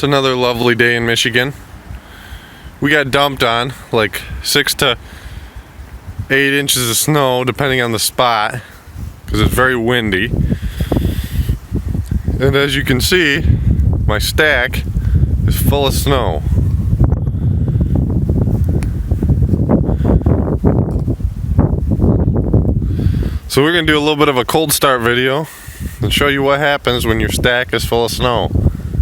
another lovely day in Michigan. We got dumped on like 6 to 8 inches of snow depending on the spot because it's very windy. And as you can see, my stack is full of snow. So we're going to do a little bit of a cold start video and show you what happens when your stack is full of snow.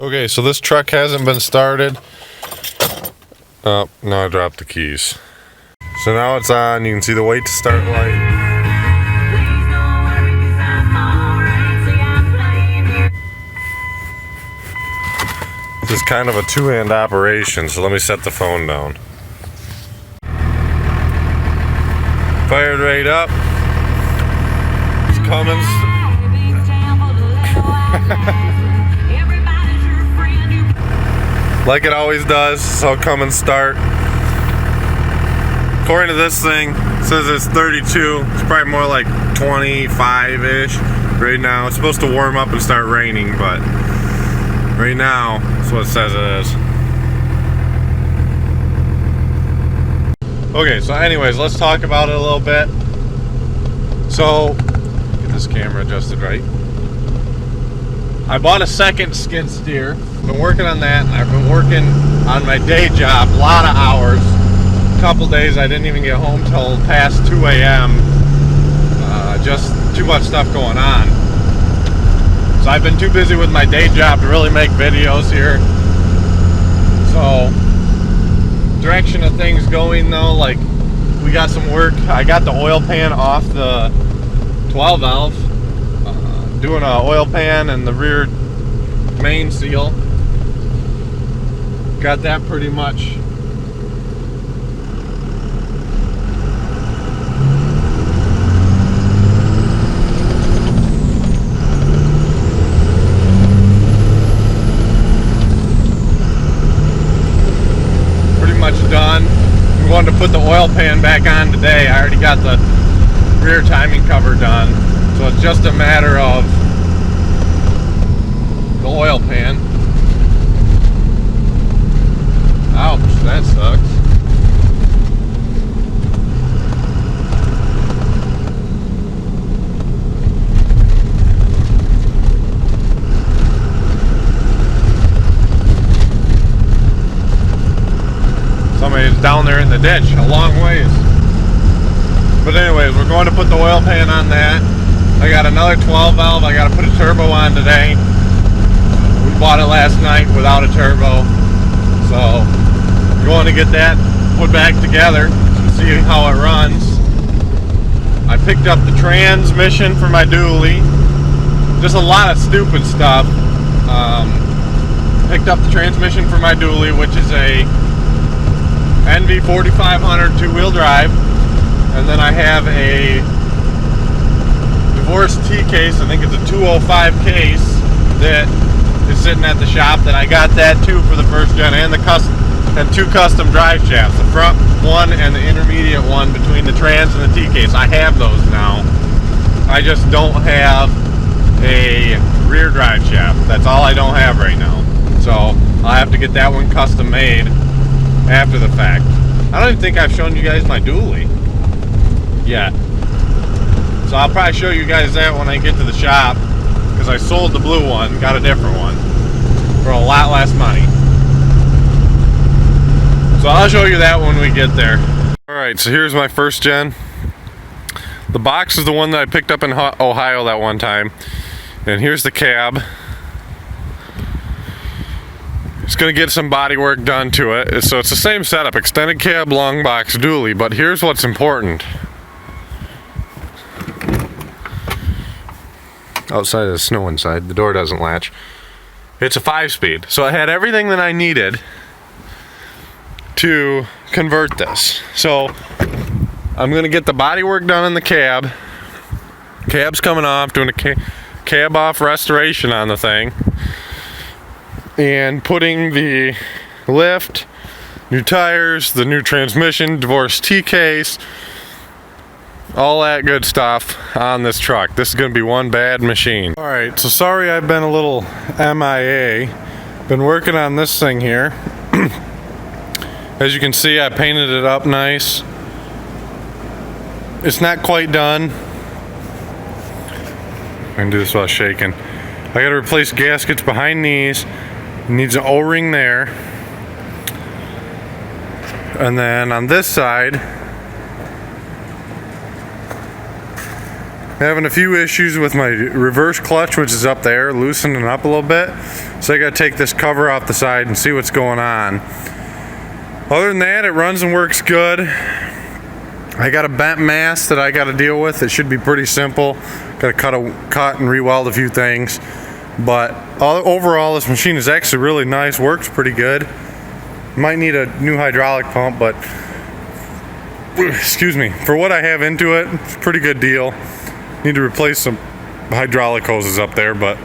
Okay, so this truck hasn't been started. Oh, now I dropped the keys. So now it's on. You can see the wait to start light. This is kind of a two-hand operation, so let me set the phone down. Fired right up. It's Cummins. Like it always does, so come and start. According to this thing, it says it's 32. It's probably more like 25-ish right now. It's supposed to warm up and start raining, but right now, that's what it says it is. Okay, so anyways, let's talk about it a little bit. So, get this camera adjusted right. I bought a second skid steer. Been working on that, and I've been working on my day job a lot of hours. A couple days I didn't even get home till past 2 a.m. Just too much stuff going on. So I've been too busy with my day job to really make videos here. So, direction of things going though, like we got some work. I got the oil pan off the 12 valve. Doing an oil pan and the rear main seal. Got that pretty much done. We wanted to put the oil pan back on today. I already got the rear timing cover done. So it's just a matter of the oil pan. Ouch, that sucks. Somebody's down there in the ditch a long ways. But anyways, we're going to put the oil pan on that. I got another 12 valve I got to put a turbo on today. We bought it last night without a turbo. So, going to get that put back together and see how it runs. I picked up the transmission for my dually. Just a lot of stupid stuff. Picked up the transmission for my dually, which is a NV4500 two-wheel drive. And then I have a divorce T case. I think it's a 205 case that is sitting at the shop. That I got that too for the first gen, and two custom drive shafts, the front one and the intermediate one between the trans and the T case. I have those now. I just don't have a rear drive shaft. That's all I don't have right now. So I'll have to get that one custom made after the fact. I don't even think I've shown you guys my dually yet. So I'll probably show you guys that when I get to the shop, because I sold the blue one, got a different one for a lot less money. So I'll show you that when we get there. Alright, so here's my first gen. The box is the one that I picked up in Ohio that one time. And here's the cab. It's going to get some body work done to it. So it's the same setup, extended cab, long box, dually. But here's what's important. Outside of the snow inside, the door doesn't latch. It's a 5-speed, so I had everything that I needed to convert this. So I'm gonna get the body work done in the cab. Cab's coming off, doing a cab off restoration on the thing, and putting the lift, new tires, the new transmission, divorce T case, all that good stuff on this truck. This is going to be one bad machine. Alright, so sorry I've been a little MIA. Been working on this thing here. As you can see, I painted it up nice. It's not quite done. I can do this without shaking. I gotta replace gaskets behind these. It needs an O-ring there. And then on this side, having a few issues with my reverse clutch, which is up there, loosening up a little bit. So I gotta take this cover off the side and see what's going on. Other than that, it runs and works good. I got a bent mast that I gotta deal with. It should be pretty simple. Gotta cut and re-weld a few things. But overall, this machine is actually really nice, works pretty good. Might need a new hydraulic pump, but excuse me, for what I have into it, it's a pretty good deal. Need to replace some hydraulic hoses up there, but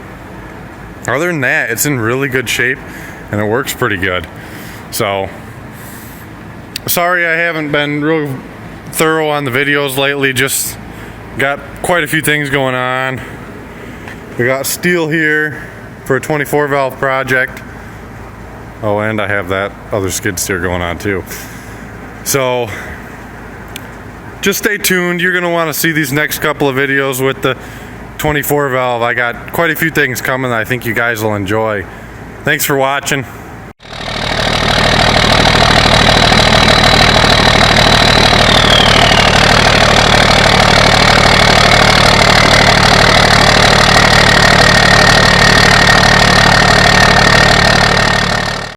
other than that, it's in really good shape and it works pretty good. So sorry I haven't been real thorough on the videos lately, just got quite a few things going on. We got steel here for a 24 valve project. Oh, and I have that other skid steer going on too. So just stay tuned. You're gonna want to see these next couple of videos with the 24 valve. I got quite a few things coming that I think you guys will enjoy. Thanks for watching.